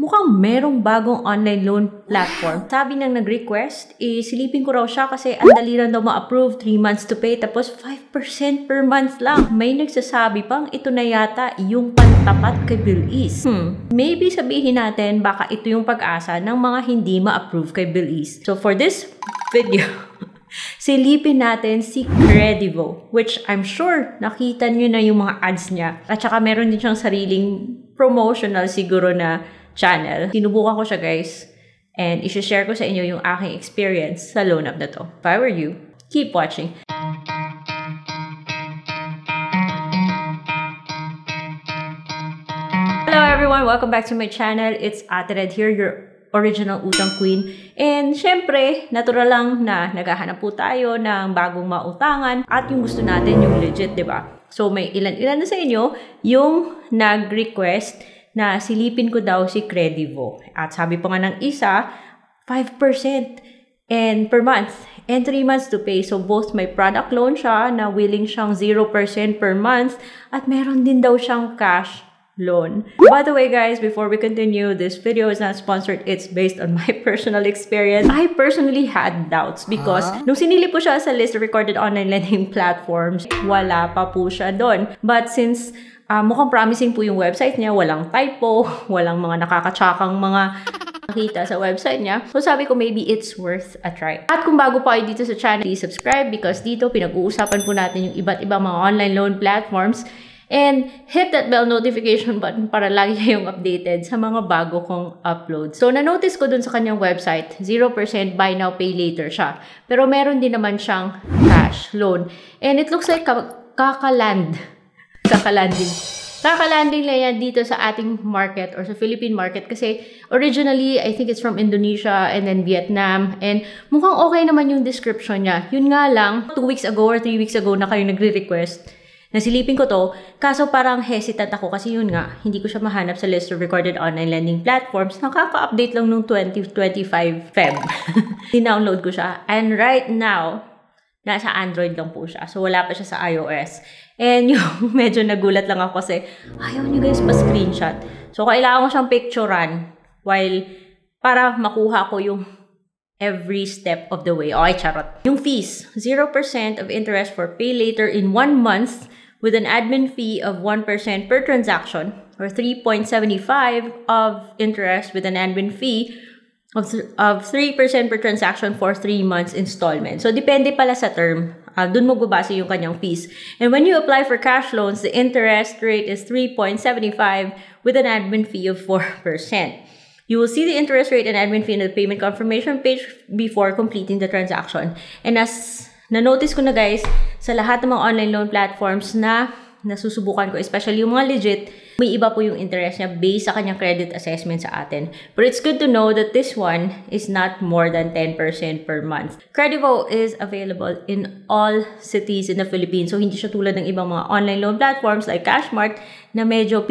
mukhang merong bagong online loan platform. Sabi ng nag-request, silipin ko raw siya kasi ang dali lang daw ma-approve, 3 months to pay, tapos 5% per month lang. May nagsasabi pang ito na yata yung pantapat kay Bilis. Maybe sabihin natin baka ito yung pag-asa ng mga hindi ma-approve kay Bilis. So for this video, silipin natin si Credivo, which I'm sure nakita nyo na yung mga ads niya. At saka meron din siyang sariling promotional siguro na channel. Sinubukan ko siya guys, and i-share ko sa inyo yung aking experience sa loan app na to. If I were you, keep watching. Hello everyone! Welcome back to my channel. It's Ate Red here, your original utang queen. And syempre, natural lang na naghahanap po tayo ng bagong mautangan at yung gusto natin yung legit, diba? So may ilan-ilan na sa inyo yung nag-request na silipin ko daw si Credivo. At sabi pa nga ng isa, 5% and per month and 3 months to pay. So both may product loan siya na willing siyang 0% per month at meron din daw siyang cash loan. By the way guys, before we continue, this video is not sponsored. It's based on my personal experience. I personally had doubts because nung sinilip ko siya sa list of recorded online lending platforms, wala pa po siya doon. But since mukhang promising po yung website niya, walang typo, walang mga nakakatsakang mga nakita sa website niya. So sabi ko maybe it's worth a try. At kung bago pa kayo dito sa channel, please subscribe because dito pinag-uusapan po natin yung iba't ibang mga online loan platforms. And hit that bell notification button para lagi kayong updated sa mga bago kong uploads. So, na-notice ko dun sa kanyang website, 0% buy now, pay later siya. Pero meron din naman siyang cash loan. And it looks like kakalanding lang yan dito sa ating market or sa Philippine market. Kasi originally, I think it's from Indonesia and then Vietnam. And mukhang okay naman yung description niya. Yun nga lang, 2 weeks ago or 3 weeks ago na kayo nagre-request. Nasilipin ko to, kaso parang hesitant ako kasi yun nga, hindi ko siya mahanap sa list of recorded online lending platforms. Nakaka-update lang nung 2025 Feb. Dinownload ko siya. And right now, nasa Android lang po siya. So, wala pa siya sa iOS. And yung medyo nagulat lang ako kasi ayaw nyo guys pa-screenshot. So, kailangan ko siyang picturean while para makuha ko yung every step of the way. Okay, charot. Yung fees, 0% of interest for pay later in 1 month with an admin fee of 1% per transaction or 3.75 of interest with an admin fee of 3% per transaction for 3 months installment. So, depende pala sa term. Dun mo babase yung kanyang fees. And when you apply for cash loans, the interest rate is 3.75 with an admin fee of 4%. You will see the interest rate and admin fee in the payment confirmation page before completing the transaction. And as na-notice ko na guys, sa lahat ng mga online loan platforms na nasusubukan ko, especially yung mga legit, may iba po yung interest niya based sa kanyang credit assessment sa atin. But it's good to know that this one is not more than 10% per month. Credivo is available in all cities in the Philippines. So, hindi siya tulad ng ibang mga online loan platforms like Cashmart na medyo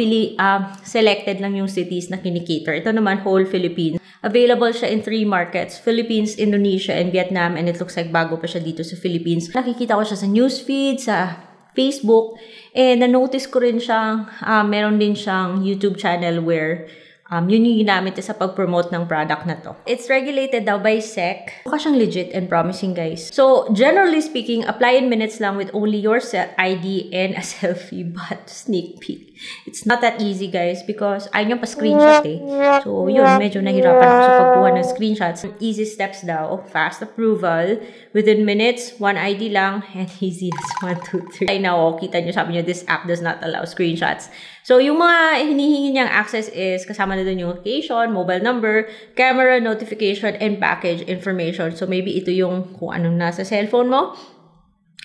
selected lang yung cities na kinikater. Ito naman, whole Philippines. Available siya in 3 markets, Philippines, Indonesia, and Vietnam. And it looks like bago pa siya dito sa Philippines. Nakikita ko siya sa newsfeed, sa Facebook. And na-notice ko rin siyang, meron din siyang YouTube channel where yun yung ginamit sa pag-promote ng product na to. It's regulated daw by SEC. Mukha siyang legit and promising guys. So, generally speaking, apply in minutes lang with only your ID and a selfie. But sneak peek. It's not that easy guys because ayaw niya pa screenshot eh. So, yun, medyo nahirapan ako sa pagkuha ng screenshots. Easy steps daw, fast approval, within minutes, 1 ID lang, and easy as 1, 2, 3. Right now, kita nyo, sabi nyo, this app does not allow screenshots. So, yung mga hinihingi niyang access is kasama na dun yung location, mobile number, camera, notification, and package information. So, maybe ito yung kung anong nasa cellphone mo.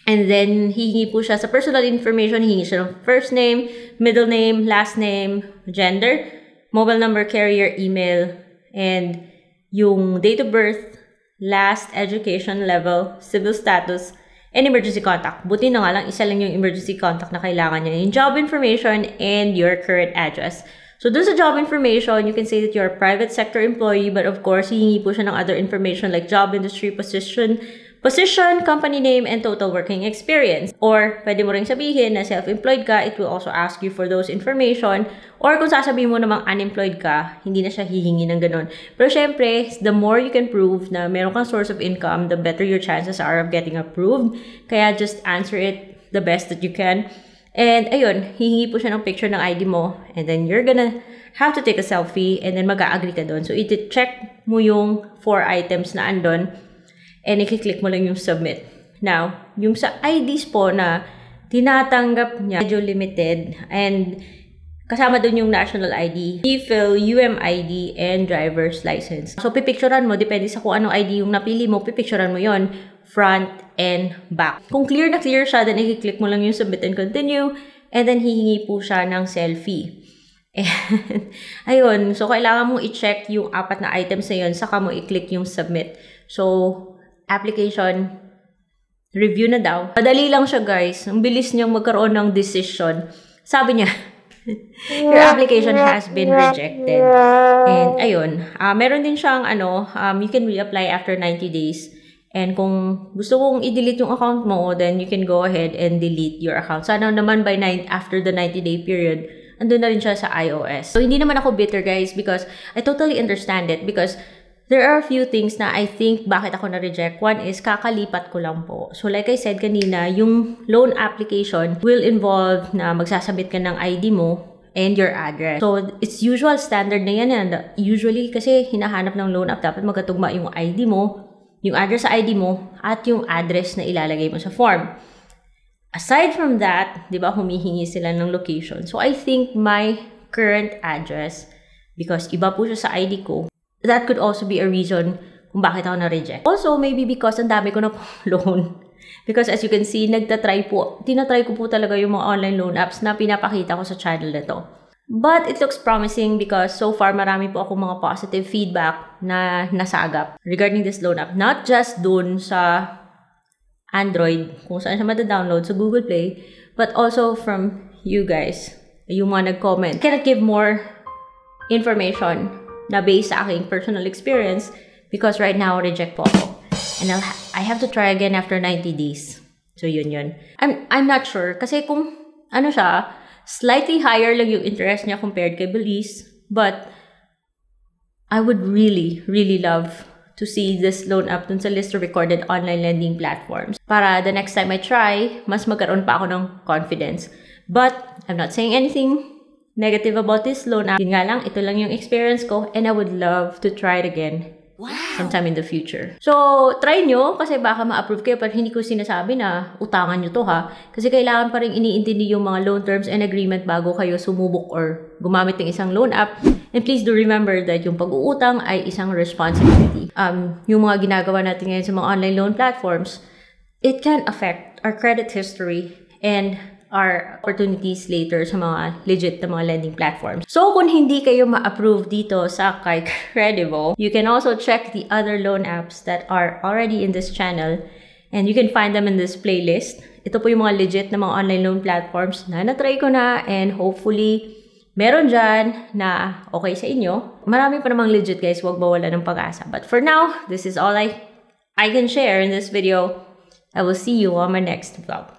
And then, hihingi po siya sa personal information. Hihingi siya ng first name, middle name, last name, gender, mobile number, carrier, email, and yung date of birth, last education level, civil status, and emergency contact. Buti na nga lang, isa lang yung emergency contact na kailangan niya. Yung job information and your current address. So, dun sa job information, you can say that you're a private sector employee, but of course, hihingi po siya ng other information like job, industry, position, position, company name, and total working experience. Or pwede mo ring sabihin na self-employed ka, it will also ask you for those information. Or kung sasabihin mo namang unemployed ka, hindi na siya hihingi ng ganun. Pero syempre, the more you can prove na meron kang source of income, the better your chances are of getting approved. Kaya just answer it the best that you can. And ayun, hihingi po siya ng picture ng ID mo, and then you're gonna have to take a selfie, and then mag-a-agree ka doon. So, i-check mo yung 4 items na andon, and i-click mo lang yung submit. Now, yung sa IDs po na tinatanggap niya, medyo limited, and kasama doon yung national ID, e-fill, UMID, and driver's license. So, pipicturan mo, depende sa kung anong ID yung napili mo, pipicturan mo yon front and back. Kung clear na clear siya, then i-click mo lang yung submit and continue, and then hihingi po siya ng selfie. And, ayun, so kailangan mong i-check yung 4 na items na yun, saka mo i-click yung submit. So, application, review na daw. Madali lang siya, guys. Ang bilis niyang magkaroon ng decision. Sabi niya, your application has been rejected. And, ayun, meron din siyang, you can reapply after 90 days. And kung gusto mong i-delete yung account mo, then you can go ahead and delete your account. Sana naman by after the 90-day period, andun na rin siya sa iOS. So, hindi naman ako bitter, guys, because I totally understand it. Because there are a few things na I think bakit ako na-reject. One is, kakalipat ko lang po. So, like I said kanina, yung loan application will involve na magsasabit ka ng ID mo and your address. So, it's usual standard na yan. And usually, kasi hinahanap ng loan app, dapat magkatugma yung ID mo, yung address sa ID mo, at yung address na ilalagay mo sa form. Aside from that, di ba, humihingi sila ng location. So, I think my current address, because iba po siya sa ID ko, that could also be a reason kung bakit ako na-reject. Also, maybe because ang dami ko na po loan. Because as you can see, tinatry ko po talaga yung mga online loan apps na pinapakita ko sa channel na to. But it looks promising because so far marami po akong mga positive feedback na nasagap regarding this loan app. Not just dun sa Android, kung saan siya mada-download sa Google Play, but also from you guys, yung mga nag-comment. I cannot give more information na based sa aking personal experience because right now, reject po ako. And I have to try again after 90 days. So, yun. I'm not sure. Kasi kung, siya, slightly higher lang yung interest niya compared kay Belize, but I would really, really love to see this loan app dun sa list of recorded online lending platforms. Para the next time I try, mas magkaroon pa ako ng confidence. But, I'm not saying anything negative about this loan app. Yun nga lang, ito lang yung experience ko and I would love to try it again. Wow. Sometime in the future. So, try nyo kasi baka ma-approve kayo pero hindi ko sinasabi na utangan nyo to ha. Kasi kailangan pa rin iniintindi yung mga loan terms and agreement bago kayo sumubok or gumamit ng isang loan app. And please do remember that yung pag-uutang ay isang responsibility. Yung mga ginagawa natin ngayon sa mga online loan platforms, it can affect our credit history and our opportunities later sa mga legit na mga lending platforms. So, kung hindi kayo ma-approve dito sa kay Credivo, you can also check the other loan apps that are already in this channel and you can find them in this playlist. Ito po yung mga legit na mga online loan platforms na na-try ko na and hopefully meron dyan na okay sa inyo. Marami pa namang legit guys, huwag mawala ng pag-asa. But for now, this is all I can share in this video. I will see you on my next vlog.